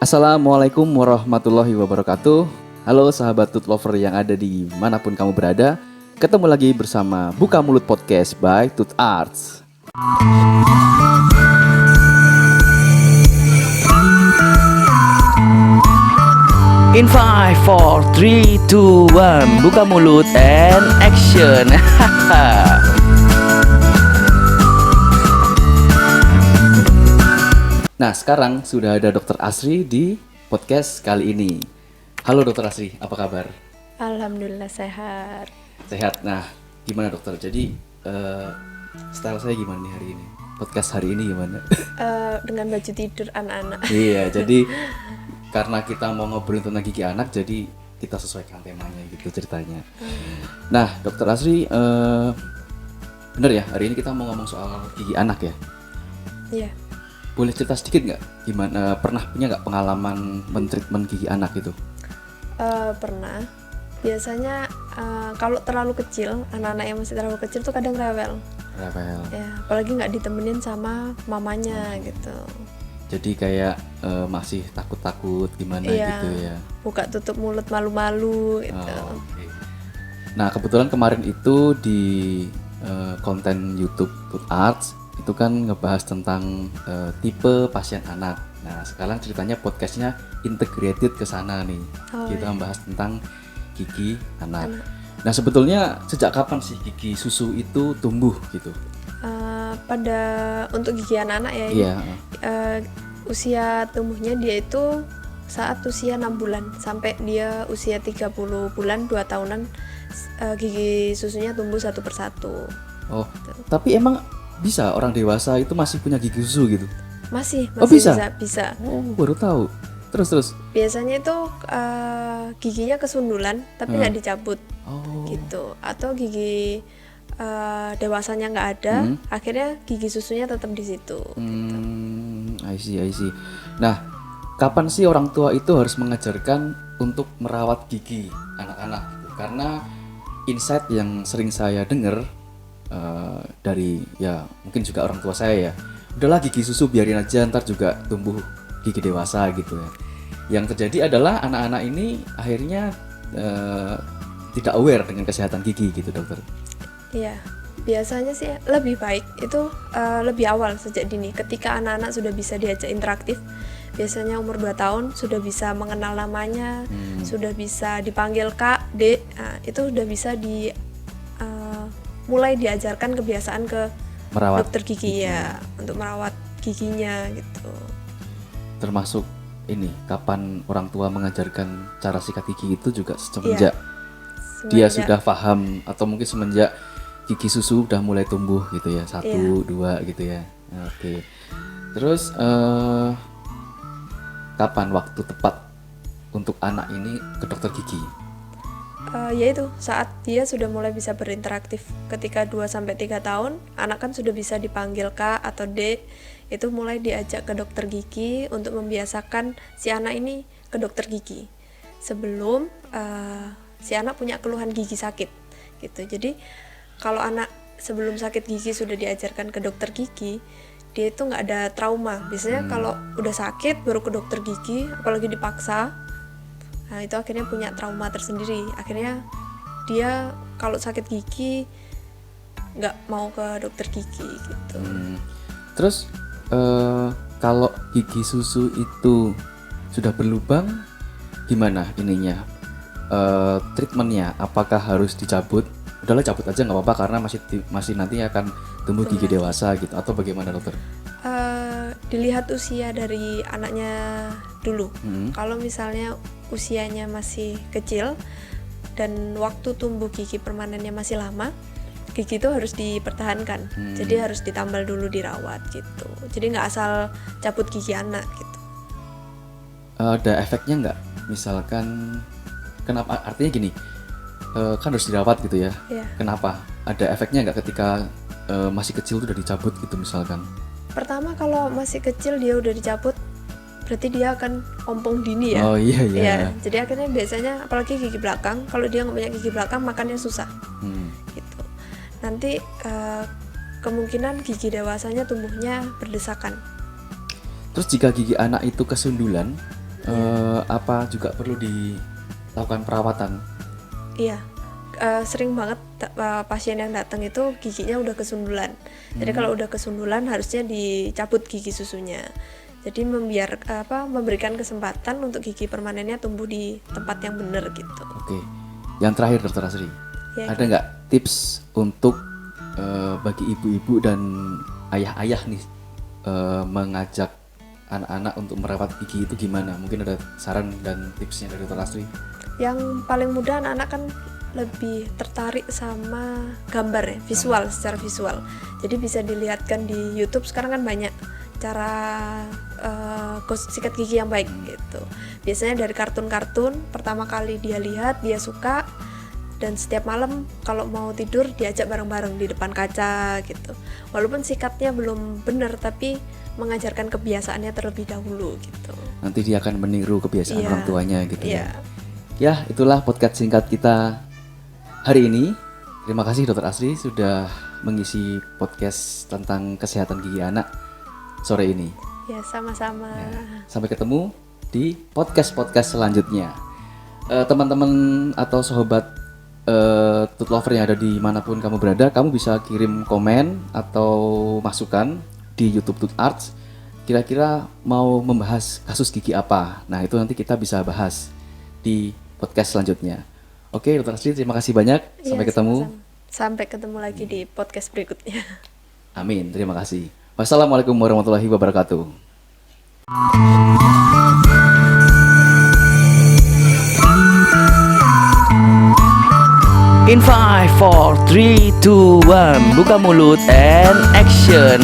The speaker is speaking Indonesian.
Assalamualaikum warahmatullahi wabarakatuh. Halo sahabat Tooth Lover yang ada di manapun kamu berada. Ketemu lagi bersama Buka Mulut Podcast by Tooth Arts. In 5, 4, 3, 2, 1 Buka mulut and action. Nah, sekarang sudah ada Dr. Asri di podcast kali ini. Halo Dr. Asri, apa kabar? Alhamdulillah sehat. Sehat. Nah, gimana dokter? Jadi style saya gimana nih hari ini? Podcast hari ini gimana? Dengan baju tidur anak-anak. Iya, jadi karena kita mau ngobrolin tentang gigi anak, jadi kita sesuaikan temanya gitu ceritanya. Nah, Dr. Asri, bener ya, hari ini kita mau ngomong soal gigi anak ya? Iya. Boleh cerita sedikit nggak? Gimana, pernah punya nggak pengalaman mentreatment gigi anak itu? Pernah. Biasanya kalau terlalu kecil, anak-anak yang masih terlalu kecil tuh kadang rewel. Rewel. Ya, apalagi nggak ditemenin sama mamanya gitu. Jadi kayak masih takut-takut gimana gitu ya. Buka tutup mulut malu-malu gitu. Oh, okay. Nah, kebetulan kemarin itu di konten YouTube Tooth Arts itu kan ngebahas tentang tipe pasien anak. Nah, sekarang ceritanya podcastnya integrated ke sana nih. Kita membahas tentang gigi anak. Nah, sebetulnya sejak kapan sih gigi susu itu tumbuh gitu? Untuk gigi anak-anak ya. Iya. Usia tumbuhnya dia itu saat usia 6 bulan sampai dia usia 30 bulan 2 tahunan, gigi susunya tumbuh satu persatu. Oh, tapi emang bisa orang dewasa itu masih punya gigi susu gitu? Masih bisa. Oh, baru tahu. Terus. Biasanya itu giginya kesundulan tapi nggak dicabut, gitu. Atau gigi dewasanya nggak ada, akhirnya gigi susunya tetap di situ. Gitu. I see. Nah, kapan sih orang tua itu harus mengajarkan untuk merawat gigi anak-anak? Karena insight yang sering saya dengar dari ya mungkin juga orang tua saya ya, udahlah gigi susu biarin aja, ntar juga tumbuh gigi dewasa gitu ya. Yang terjadi adalah anak-anak ini akhirnya tidak aware dengan kesehatan gigi gitu dokter. Iya, biasanya sih lebih baik itu lebih awal sejak dini. Ketika anak-anak sudah bisa diajak interaktif, biasanya umur 2 tahun sudah bisa mengenal namanya, sudah bisa dipanggil Kak, Dek, itu sudah bisa mulai diajarkan kebiasaan ke merawat dokter gigi ya, untuk merawat giginya gitu. Termasuk ini, kapan orang tua mengajarkan cara sikat gigi itu juga semenjak dia sudah paham, atau mungkin semenjak gigi susu udah mulai tumbuh gitu ya, 1, 2 gitu ya. Oke. Terus kapan waktu tepat untuk anak ini ke dokter gigi? Yaitu saat dia sudah mulai bisa berinteraktif. Ketika 2-3 tahun, anak kan sudah bisa dipanggil Kak atau Dek. Itu mulai diajak ke dokter gigi untuk membiasakan si anak ini ke dokter gigi. Sebelum si anak punya keluhan gigi sakit gitu. Jadi kalau anak sebelum sakit gigi sudah diajarkan ke dokter gigi, dia itu nggak ada trauma. Biasanya kalau udah sakit baru ke dokter gigi, apalagi dipaksa, nah itu akhirnya punya trauma tersendiri. Akhirnya dia kalau sakit gigi nggak mau ke dokter gigi gitu. Terus kalau gigi susu itu sudah berlubang, gimana ininya? Treatmentnya apakah harus dicabut? Udahlah cabut aja nggak apa-apa karena masih nanti akan tumbuh gigi dewasa gitu, atau bagaimana dokter? Dilihat usia dari anaknya dulu. Kalau misalnya usianya masih kecil dan waktu tumbuh gigi permanennya masih lama, gigi itu harus dipertahankan. Jadi harus ditambal dulu, dirawat gitu. Jadi nggak asal cabut gigi anak gitu. Ada efeknya nggak? Misalkan kenapa? Artinya gini, kan harus dirawat gitu ya. Kenapa? Ada efeknya nggak ketika masih kecil udah dicabut gitu misalkan? Pertama kalau masih kecil dia udah dicabut, berarti dia akan ompong dini ya. Oh iya. Ya, jadi akhirnya biasanya apalagi gigi belakang, kalau dia nggak punya gigi belakang makannya susah. Gitu. Nanti kemungkinan gigi dewasanya tumbuhnya berdesakan. Terus jika gigi anak itu kesundulan, apa juga perlu dilakukan perawatan? Iya, sering banget pasien yang datang itu giginya udah kesundulan. Jadi kalau udah kesundulan harusnya dicabut gigi susunya. Jadi memberikan kesempatan untuk gigi permanennya tumbuh di tempat yang benar gitu. Oke, yang terakhir Dokter Asri, Ya, ada nggak tips untuk bagi ibu-ibu dan ayah-ayah nih mengajak anak-anak untuk merawat gigi itu gimana? Mungkin ada saran dan tipsnya dari Dokter Asri? Yang paling mudah anak-anak kan lebih tertarik sama gambar ya, visual, secara visual. Jadi bisa dilihatkan di YouTube sekarang kan banyak cara sikat gigi yang baik gitu. Biasanya dari kartun-kartun, pertama kali dia lihat, dia suka, dan setiap malam kalau mau tidur diajak bareng-bareng di depan kaca gitu. Walaupun sikatnya belum benar, tapi mengajarkan kebiasaannya terlebih dahulu gitu. Nanti dia akan meniru kebiasaan Iya, orang tuanya gitu iya. Ya, itulah podcast singkat kita hari ini. Terima kasih Dokter Asri sudah mengisi podcast tentang kesehatan gigi anak sore ini. Ya, sama-sama. Sampai ketemu di podcast-podcast selanjutnya. Teman-teman atau sobat Tooth Lover yang ada di manapun kamu berada, kamu bisa kirim komen atau masukan di YouTube Tooth Arts. Kira-kira mau membahas kasus gigi apa? Nah, itu nanti kita bisa bahas di podcast selanjutnya. Oke, Dokter Asri, terima kasih banyak. Sampai Iya, ketemu. sama-sama. Sampai ketemu lagi di podcast berikutnya. Amin. Terima kasih. Wassalamualaikum warahmatullahi wabarakatuh. In 5, 4, 3, 2, 1, buka mulut and action.